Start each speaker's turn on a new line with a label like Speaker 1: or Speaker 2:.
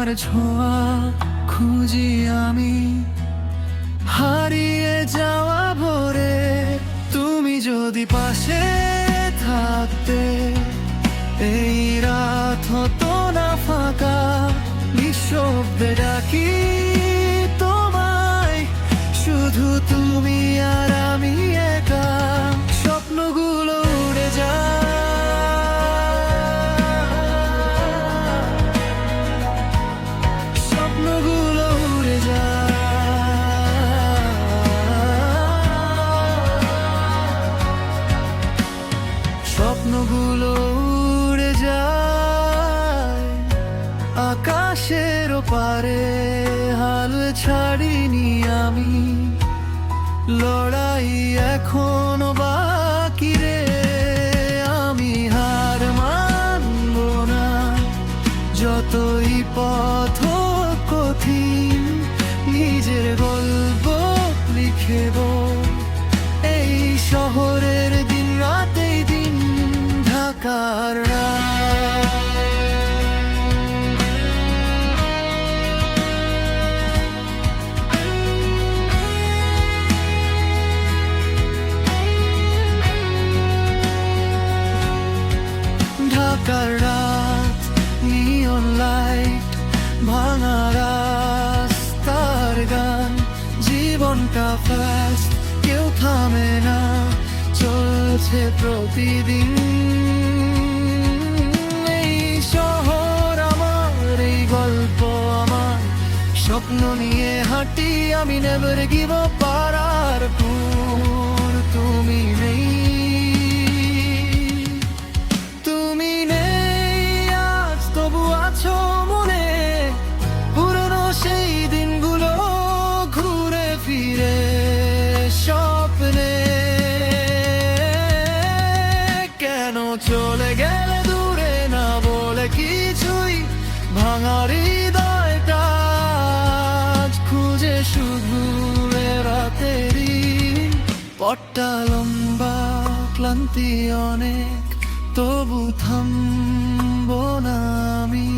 Speaker 1: তোমার ছোঁয়া খুঁজি আমি, হারিয়ে যাওয়া ভোরে তুমি যদি পাশে থাকতে, এই রাত হতো না ফাঁকা। নিঃশব্দে ডাকি তোমায়, শুধু তুমি আর আমি একা। স্বপ্নগুলো উড়ে যায়, স্বপ্নগুলো উড়ে যায়, স্বপ্নগুলো উড়ে যায়। আকাশের পারে হাল ছাড়িনি আমি, লড়াই এখনো বাকি রে। আমি হার মানব না, যতই পথ কঠিন। নিজের গল্প লিখেব এই শহরের দিন রাতেই দিন, ঢাকার রাত। ঢাকার রাত, নিয়ন লাইট, ভাঙা রাস্তার গান। জীবনটা ফাস্ট, কেউ থামে না, চলছে প্রতিদিন। এই শহর আমার, এই গল্প আমার, স্বপ্ন নিয়ে হাঁটি আমি। নেভার গিভ আপ, পারার পুর তুমি নেই, তুমি নেই আজ, তবু আছো মনে। পুরনো সেই দিনগুলো ঘুরে ফিরে স্বপ্নে। কেন চলে গেলে দূরে, না বলে কিছুই। ভাঙা হৃদয়টা আজ খুঁজে শুধু এ রাতেরই। পথটা লম্বা, ক্লান্তি অনেক, তবু থামবো না আমি।